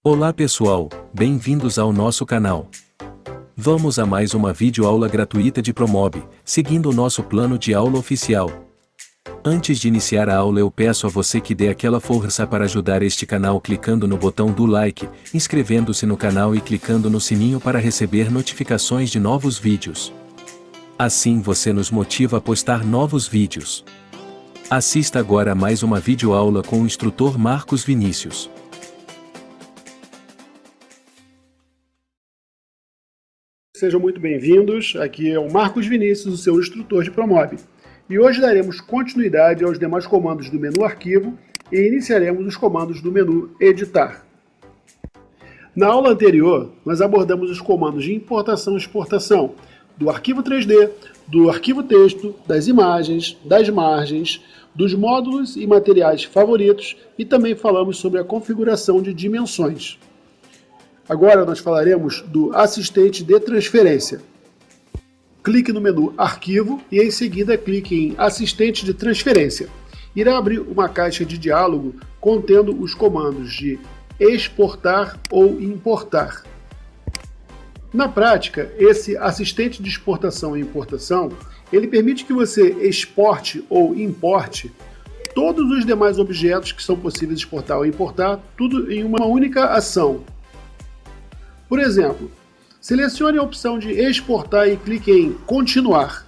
Olá pessoal, bem-vindos ao nosso canal. Vamos a mais uma videoaula gratuita de Promob, seguindo o nosso plano de aula oficial. Antes de iniciar a aula eu peço a você que dê aquela força para ajudar este canal clicando no botão do like, inscrevendo-se no canal e clicando no sininho para receber notificações de novos vídeos. Assim você nos motiva a postar novos vídeos. Assista agora a mais uma videoaula com o instrutor Marcos Vinícius. Sejam muito bem-vindos, aqui é o Marcos Vinícius, o seu instrutor de Promob. E hoje daremos continuidade aos demais comandos do menu Arquivo e iniciaremos os comandos do menu Editar. Na aula anterior, nós abordamos os comandos de importação e exportação do arquivo 3D, do arquivo texto, das imagens, das margens, dos módulos e materiais favoritos e também falamos sobre a configuração de dimensões. Agora nós falaremos do assistente de transferência. Clique no menu Arquivo e em seguida clique em Assistente de transferência. Irá abrir uma caixa de diálogo contendo os comandos de exportar ou importar. Na prática, esse assistente de exportação e importação, ele permite que você exporte ou importe todos os demais objetos que são possíveis de exportar ou importar, tudo em uma única ação. Por exemplo, selecione a opção de exportar e clique em continuar.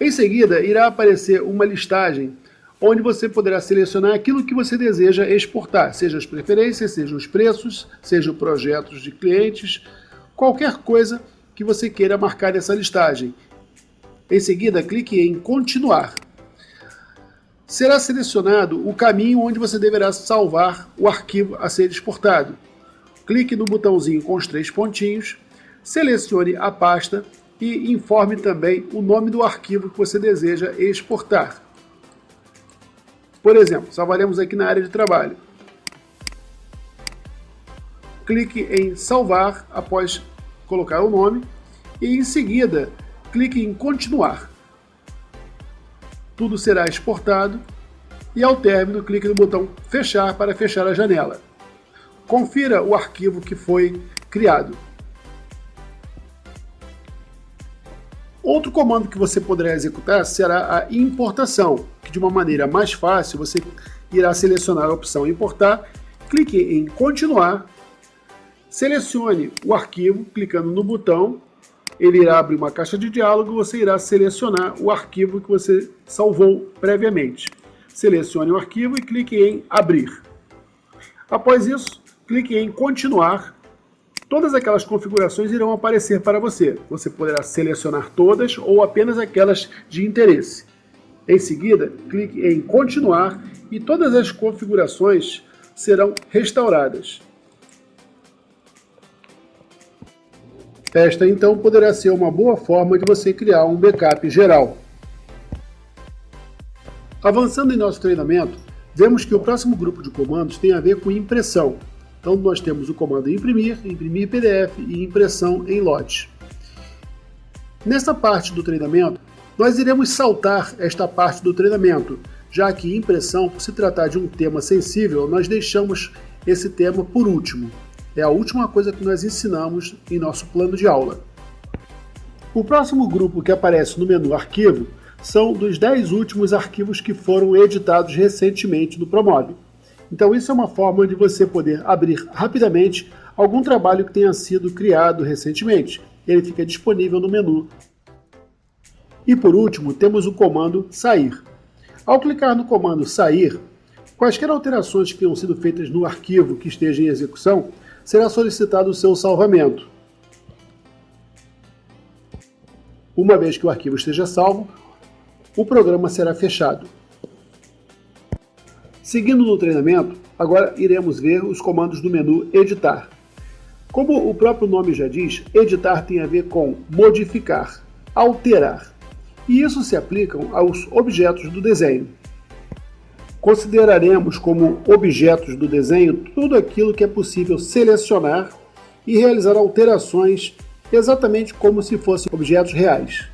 Em seguida, irá aparecer uma listagem onde você poderá selecionar aquilo que você deseja exportar, seja as preferências, sejam os preços, sejam projetos de clientes, qualquer coisa que você queira marcar nessa listagem. Em seguida, clique em continuar. Será selecionado o caminho onde você deverá salvar o arquivo a ser exportado. Clique no botãozinho com os 3 pontinhos, selecione a pasta e informe também o nome do arquivo que você deseja exportar. Por exemplo, salvaremos aqui na área de trabalho. Clique em salvar após colocar o nome e em seguida clique em continuar. Tudo será exportado e ao término clique no botão fechar para fechar a janela. Confira o arquivo que foi criado. Outro comando que você poderá executar será a importação, que de uma maneira mais fácil você irá selecionar a opção importar, clique em continuar, selecione o arquivo clicando no botão. Ele irá abrir uma caixa de diálogo e você irá selecionar o arquivo que você salvou previamente. Selecione o arquivo e clique em abrir. Após isso, clique em continuar. Todas aquelas configurações irão aparecer para você. Você poderá selecionar todas ou apenas aquelas de interesse. Em seguida, clique em continuar e todas as configurações serão restauradas. Esta, então, poderá ser uma boa forma de você criar um backup geral. Avançando em nosso treinamento, vemos que o próximo grupo de comandos tem a ver com impressão. Então, nós temos o comando imprimir, imprimir PDF e impressão em lote. Nesta parte do treinamento, nós iremos saltar esta parte do treinamento, já que impressão, por se tratar de um tema sensível, nós deixamos esse tema por último. É a última coisa que nós ensinamos em nosso plano de aula. O próximo grupo que aparece no menu Arquivo são dos 10 últimos arquivos que foram editados recentemente no Promob. Então isso é uma forma de você poder abrir rapidamente algum trabalho que tenha sido criado recentemente. Ele fica disponível no menu. E por último, temos o comando Sair. Ao clicar no comando Sair, quaisquer alterações que tenham sido feitas no arquivo que esteja em execução, será solicitado o seu salvamento. Uma vez que o arquivo esteja salvo, o programa será fechado. Seguindo no treinamento, agora iremos ver os comandos do menu Editar. Como o próprio nome já diz, editar tem a ver com modificar, alterar. E isso se aplica aos objetos do desenho. Consideraremos como objetos do desenho tudo aquilo que é possível selecionar e realizar alterações exatamente como se fossem objetos reais.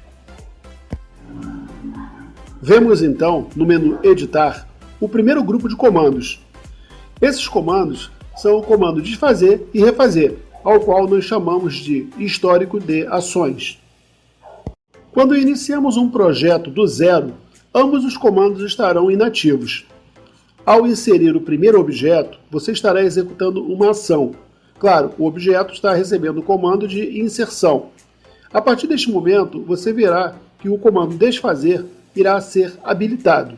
Vemos então, no menu Editar, o primeiro grupo de comandos, Esses comandos são o comando desfazer e refazer, ao qual nós chamamos de histórico de ações. Quando iniciamos um projeto do zero, ambos os comandos estarão inativos. Ao inserir o primeiro objeto, você estará executando uma ação. Claro, o objeto está recebendo o comando de inserção. A partir deste momento, você verá que o comando desfazer irá ser habilitado.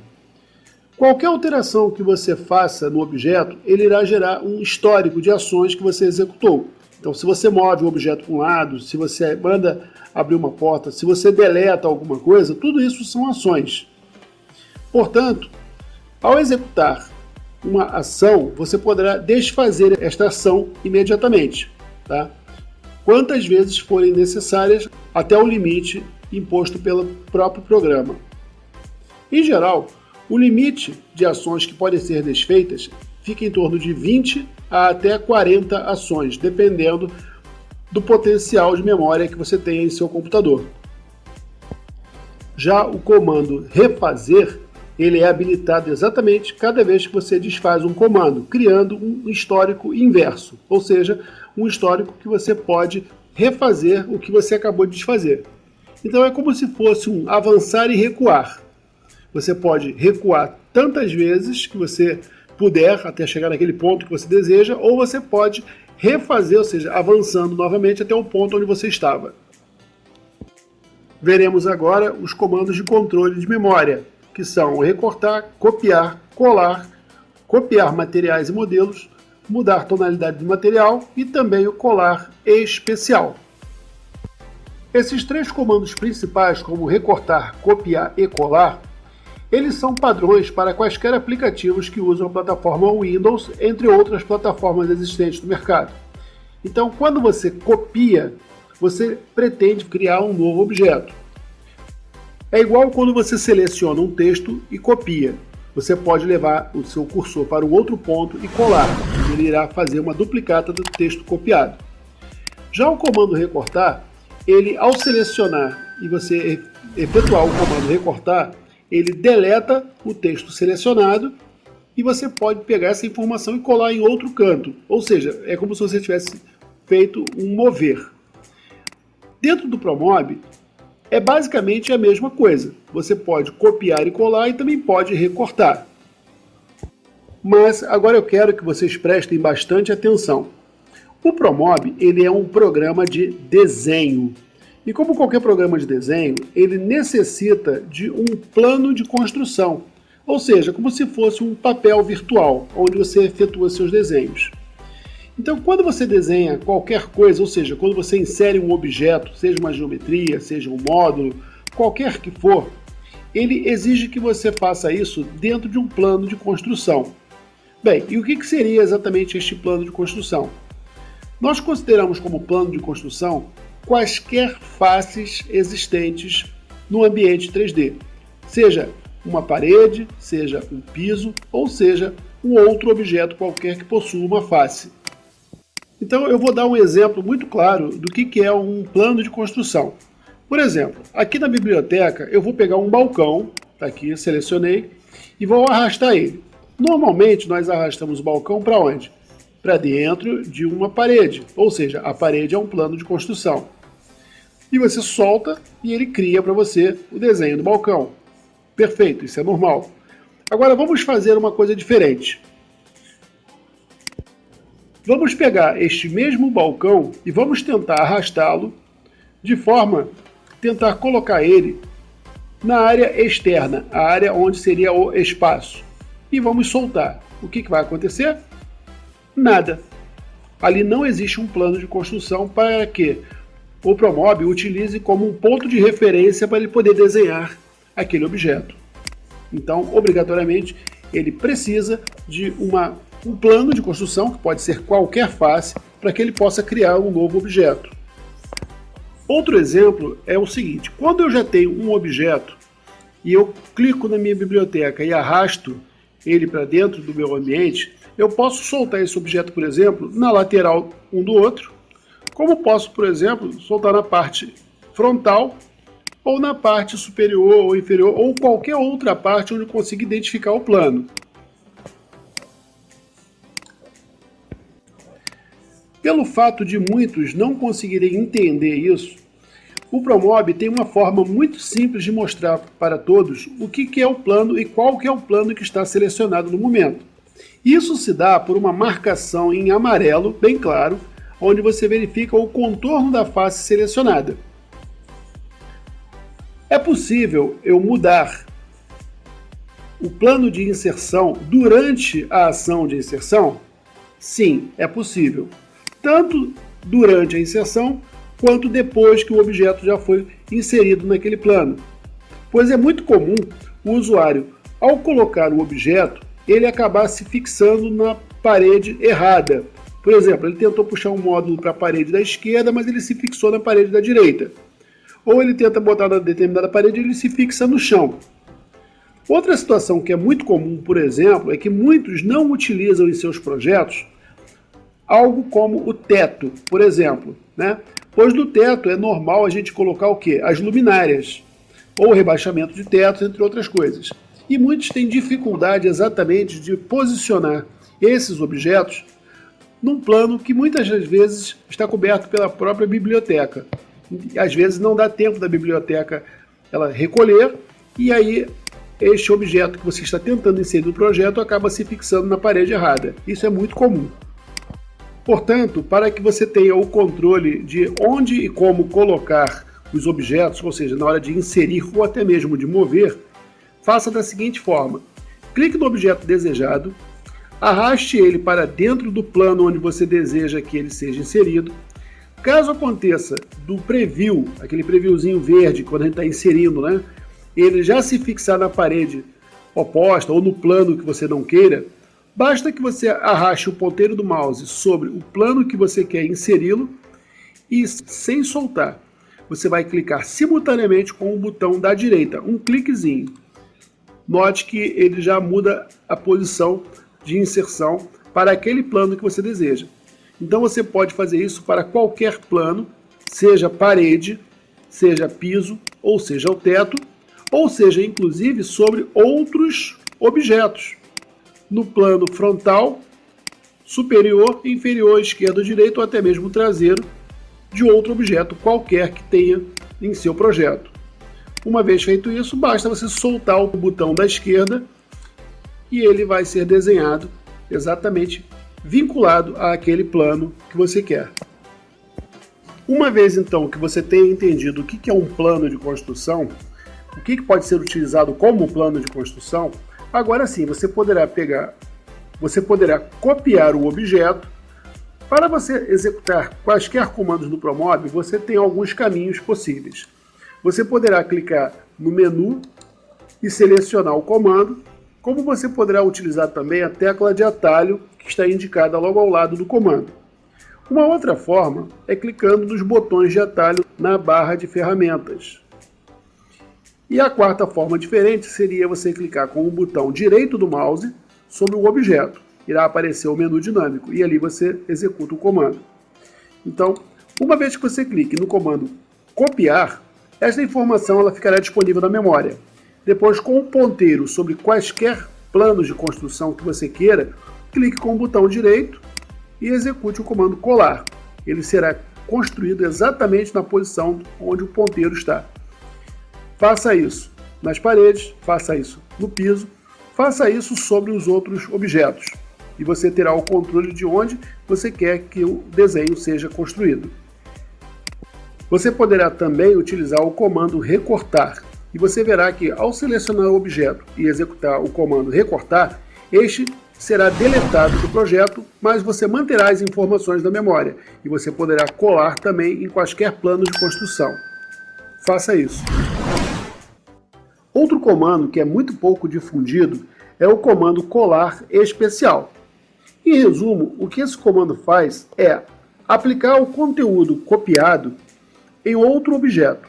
Qualquer alteração que você faça no objeto, ele irá gerar um histórico de ações que você executou. Então, se você move o objeto para um lado, se você manda abrir uma porta, se você deleta alguma coisa, tudo isso são ações. Portanto, ao executar uma ação, você poderá desfazer esta ação imediatamente, tá? Quantas vezes forem necessárias, até o limite imposto pelo próprio programa. Em geral, o limite de ações que podem ser desfeitas fica em torno de 20 a até 40 ações, dependendo do potencial de memória que você tenha em seu computador. Já o comando refazer, ele é habilitado exatamente cada vez que você desfaz um comando, criando um histórico inverso, ou seja, um histórico que você pode refazer o que você acabou de desfazer. Então é como se fosse um avançar e recuar. Você pode recuar tantas vezes que você puder até chegar naquele ponto que você deseja, ou você pode refazer, ou seja, avançando novamente até o ponto onde você estava. Veremos agora os comandos de controle de memória, que são recortar, copiar, colar, copiar materiais e modelos, mudar tonalidade do material e também o colar especial. Esses três comandos principais, como recortar, copiar e colar, eles são padrões para quaisquer aplicativos que usam a plataforma Windows, entre outras plataformas existentes no mercado. Então, quando você copia, você pretende criar um novo objeto. É igual quando você seleciona um texto e copia. Você pode levar o seu cursor para um outro ponto e colar. Ele irá fazer uma duplicata do texto copiado. Já o comando recortar, ele ao selecionar e você efetuar o comando recortar, ele deleta o texto selecionado e você pode pegar essa informação e colar em outro canto. Ou seja, é como se você tivesse feito um mover. Dentro do Promob, é basicamente a mesma coisa. Você pode copiar e colar e também pode recortar. Mas agora eu quero que vocês prestem bastante atenção. O Promob, ele é um programa de desenho. E como qualquer programa de desenho, ele necessita de um plano de construção. Ou seja, como se fosse um papel virtual, onde você efetua seus desenhos. Então, quando você desenha qualquer coisa, ou seja, quando você insere um objeto, seja uma geometria, seja um módulo, qualquer que for, ele exige que você faça isso dentro de um plano de construção. Bem, e o que seria exatamente este plano de construção? Nós consideramos como plano de construção quaisquer faces existentes no ambiente 3D, seja uma parede, seja um piso, ou seja um outro objeto qualquer que possua uma face. Então eu vou dar um exemplo muito claro do que é um plano de construção. Por exemplo, aqui na biblioteca eu vou pegar um balcão, tá aqui, selecionei, e vou arrastar ele. Normalmente nós arrastamos o balcão para onde? Para dentro de uma parede, ou seja, a parede é um plano de construção. E você solta e ele cria para você o desenho do balcão. Perfeito, isso é normal. Agora vamos fazer uma coisa diferente. Vamos pegar este mesmo balcão e vamos tentar arrastá-lo de forma a tentar colocar ele na área externa, a área onde seria o espaço. E vamos soltar. O que vai acontecer? Nada. Ali não existe um plano de construção para que o Promob utilize como um ponto de referência para ele poder desenhar aquele objeto. Então, obrigatoriamente, ele precisa de um plano de construção, que pode ser qualquer face, para que ele possa criar um novo objeto. Outro exemplo é o seguinte: quando eu já tenho um objeto e eu clico na minha biblioteca e arrasto ele para dentro do meu ambiente, eu posso soltar esse objeto, por exemplo, na lateral um do outro, como posso, por exemplo, soltar na parte frontal, ou na parte superior ou inferior, ou qualquer outra parte onde eu consiga identificar o plano. Pelo fato de muitos não conseguirem entender isso, o Promob tem uma forma muito simples de mostrar para todos o que é o plano e qual que é o plano que está selecionado no momento. Isso se dá por uma marcação em amarelo, bem claro, onde você verifica o contorno da face selecionada. É possível eu mudar o plano de inserção durante a ação de inserção? Sim, é possível. Tanto durante a inserção, quanto depois que o objeto já foi inserido naquele plano. Pois é muito comum o usuário, ao colocar o objeto, ele acabar se fixando na parede errada. Por exemplo, ele tentou puxar um módulo para a parede da esquerda, mas ele se fixou na parede da direita. Ou ele tenta botar na determinada parede e ele se fixa no chão. Outra situação que é muito comum, por exemplo, é que muitos não utilizam em seus projetos algo como o teto, por exemplo, né? Pois no teto é normal a gente colocar o quê? As luminárias, ou rebaixamento de teto, entre outras coisas. E muitos têm dificuldade exatamente de posicionar esses objetos num plano que muitas das vezes está coberto pela própria biblioteca. E, às vezes não dá tempo da biblioteca ela recolher, e aí este objeto que você está tentando inserir no projeto acaba se fixando na parede errada. Isso é muito comum. Portanto, para que você tenha o controle de onde e como colocar os objetos, ou seja, na hora de inserir ou até mesmo de mover, faça da seguinte forma: clique no objeto desejado, arraste ele para dentro do plano onde você deseja que ele seja inserido. Caso aconteça do preview, aquele previewzinho verde, quando a gente está inserindo, né, ele já se fixar na parede oposta ou no plano que você não queira, basta que você arraste o ponteiro do mouse sobre o plano que você quer inseri-lo e, sem soltar, você vai clicar simultaneamente com o botão da direita, um cliquezinho. Note que ele já muda a posição de inserção para aquele plano que você deseja. Então você pode fazer isso para qualquer plano, seja parede, seja piso, ou seja o teto, ou seja inclusive sobre outros objetos. No plano frontal, superior, inferior, esquerdo, direito ou até mesmo traseiro de outro objeto qualquer que tenha em seu projeto. Uma vez feito isso, basta você soltar o botão da esquerda e ele vai ser desenhado exatamente vinculado àquele plano que você quer. Uma vez então que você tenha entendido o que é um plano de construção, o que pode ser utilizado como plano de construção, agora sim, você poderá copiar o objeto. Para você executar quaisquer comandos no Promob, você tem alguns caminhos possíveis. Você poderá clicar no menu e selecionar o comando, como você poderá utilizar também a tecla de atalho que está indicada logo ao lado do comando. Uma outra forma é clicando nos botões de atalho na barra de ferramentas. E a quarta forma diferente seria você clicar com o botão direito do mouse sobre o objeto. Irá aparecer o menu dinâmico e ali você executa o comando. Então, uma vez que você clique no comando copiar, esta informação ela ficará disponível na memória. Depois, com o ponteiro sobre quaisquer planos de construção que você queira, clique com o botão direito e execute o comando colar. Ele será construído exatamente na posição onde o ponteiro está. Faça isso nas paredes, faça isso no piso, faça isso sobre os outros objetos. E você terá o controle de onde você quer que o desenho seja construído. Você poderá também utilizar o comando recortar. E você verá que ao selecionar o objeto e executar o comando recortar, este será deletado do projeto, mas você manterá as informações na memória. E você poderá colar também em quaisquer planos de construção. Faça isso. Outro comando que é muito pouco difundido é o comando colar especial. Em resumo, o que esse comando faz é aplicar o conteúdo copiado em outro objeto.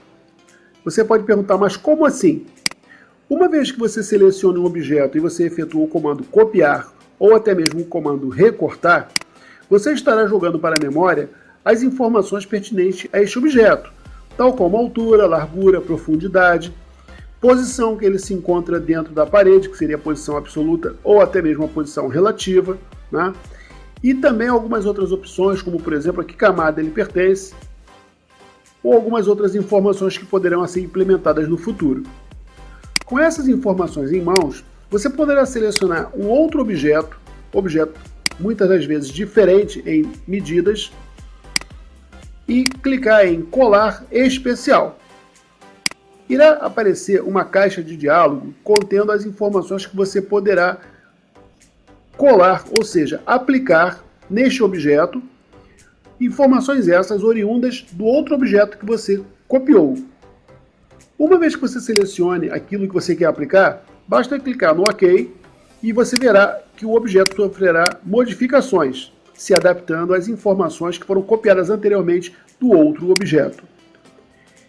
Você pode perguntar, mas como assim? Uma vez que você seleciona um objeto e você efetua o comando copiar ou até mesmo o comando recortar, você estará jogando para a memória as informações pertinentes a este objeto, tal como altura, largura, profundidade, posição que ele se encontra dentro da parede, que seria a posição absoluta ou até mesmo a posição relativa, né? E também algumas outras opções, como por exemplo a que camada ele pertence, ou algumas outras informações que poderão ser implementadas no futuro. Com essas informações em mãos, você poderá selecionar um outro objeto muitas das vezes diferente em medidas, e clicar em colar especial. Irá aparecer uma caixa de diálogo contendo as informações que você poderá colar, ou seja, aplicar neste objeto, informações essas oriundas do outro objeto que você copiou. Uma vez que você selecione aquilo que você quer aplicar, basta clicar no OK e você verá que o objeto sofrerá modificações, se adaptando às informações que foram copiadas anteriormente do outro objeto.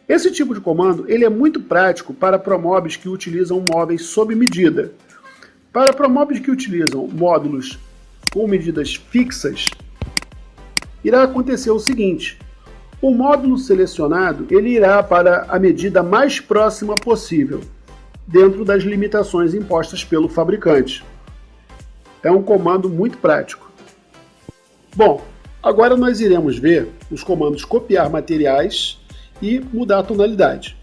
Esse tipo de comando ele é muito prático para promobs que utilizam móveis sob medida. Para promobs que utilizam módulos com medidas fixas, irá acontecer o seguinte: o módulo selecionado ele irá para a medida mais próxima possível, dentro das limitações impostas pelo fabricante. É um comando muito prático. Bom, agora nós iremos ver os comandos copiar materiais e mudar a tonalidade.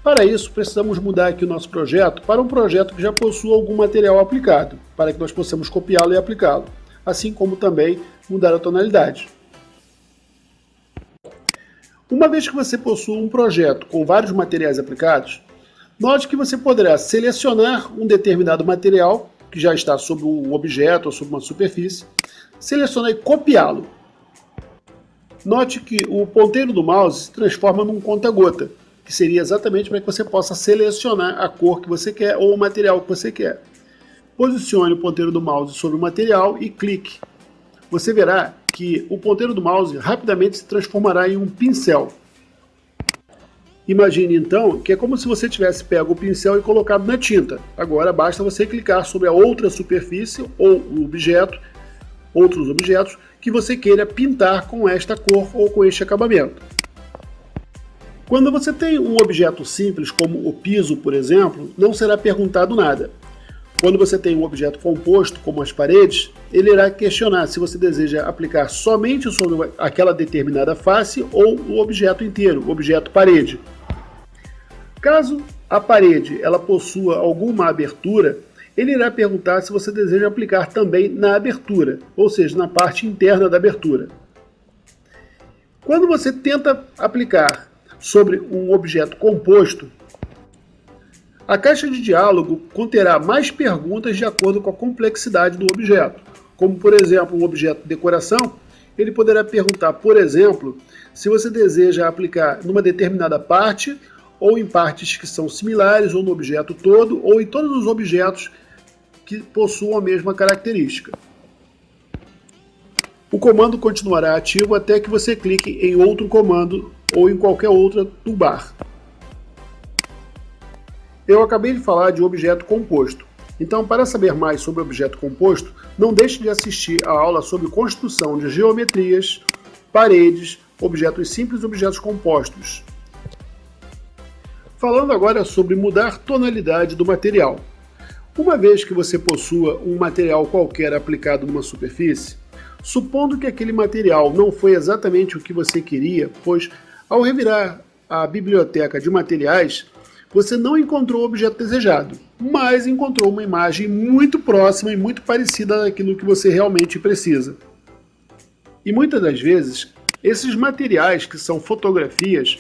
Para isso, precisamos mudar aqui o nosso projeto para um projeto que já possua algum material aplicado, para que nós possamos copiá-lo e aplicá-lo, assim como também mudar a tonalidade. Uma vez que você possua um projeto com vários materiais aplicados, note que você poderá selecionar um determinado material que já está sobre um objeto ou sobre uma superfície, selecionar e copiá-lo. Note que o ponteiro do mouse se transforma num conta-gota, que seria exatamente para que você possa selecionar a cor que você quer ou o material que você quer. Posicione o ponteiro do mouse sobre o material e clique. Você verá que o ponteiro do mouse rapidamente se transformará em um pincel. Imagine então que é como se você tivesse pego o pincel e colocado na tinta. Agora basta você clicar sobre a outra superfície ou outros objetos que você queira pintar com esta cor ou com este acabamento. Quando você tem um objeto simples, como o piso, por exemplo, não será perguntado nada. Quando você tem um objeto composto, como as paredes, ele irá questionar se você deseja aplicar somente sobre aquela determinada face ou o objeto inteiro, o objeto parede. Caso a parede ela possua alguma abertura, ele irá perguntar se você deseja aplicar também na abertura, ou seja, na parte interna da abertura. Quando você tenta aplicar sobre um objeto composto, a caixa de diálogo conterá mais perguntas de acordo com a complexidade do objeto. Como, por exemplo, um objeto de decoração, ele poderá perguntar, por exemplo, se você deseja aplicar numa determinada parte, ou em partes que são similares, ou no objeto todo, ou em todos os objetos que possuam a mesma característica. O comando continuará ativo até que você clique em outro comando ou em qualquer outra toolbar. Eu acabei de falar de objeto composto. Então, para saber mais sobre objeto composto, não deixe de assistir a aula sobre construção de geometrias, paredes, objetos simples e objetos compostos. Falando agora sobre mudar tonalidade do material. Uma vez que você possua um material qualquer aplicado numa superfície, supondo que aquele material não foi exatamente o que você queria, pois ao revirar a biblioteca de materiais, você não encontrou o objeto desejado, mas encontrou uma imagem muito próxima e muito parecida daquilo que você realmente precisa. E muitas das vezes, esses materiais que são fotografias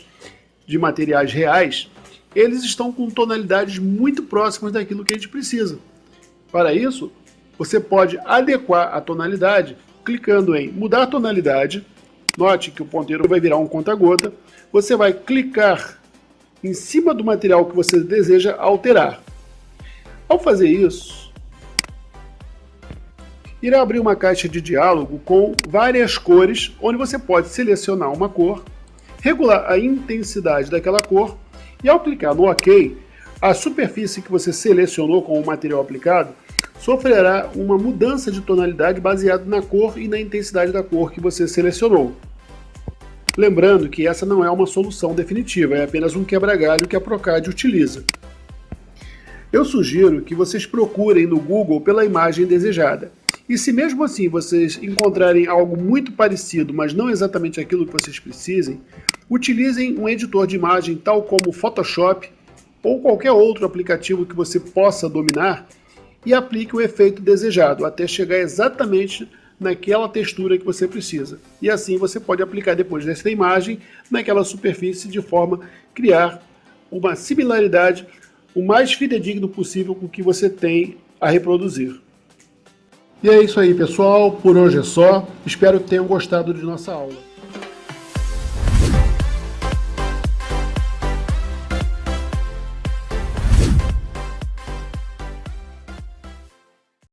de materiais reais, eles estão com tonalidades muito próximas daquilo que a gente precisa. Para isso, você pode adequar a tonalidade clicando em mudar tonalidade. Note que o ponteiro vai virar um conta-gota. Você vai clicar em cima do material que você deseja alterar. Ao fazer isso, irá abrir uma caixa de diálogo com várias cores, onde você pode selecionar uma cor, regular a intensidade daquela cor, e ao clicar no OK, a superfície que você selecionou com o material aplicado sofrerá uma mudança de tonalidade baseada na cor e na intensidade da cor que você selecionou. Lembrando que essa não é uma solução definitiva, é apenas um quebra-galho que a Procad utiliza. Eu sugiro que vocês procurem no Google pela imagem desejada E se mesmo assim vocês encontrarem algo muito parecido, mas não exatamente aquilo que vocês precisem, utilizem um editor de imagem tal como o Photoshop ou qualquer outro aplicativo que você possa dominar e aplique o efeito desejado, até chegar exatamente naquela textura que você precisa. E assim você pode aplicar depois dessa imagem naquela superfície de forma a criar uma similaridade o mais fidedigno possível com o que você tem a reproduzir. E é isso aí, pessoal. Por hoje é só. Espero que tenham gostado de nossa aula.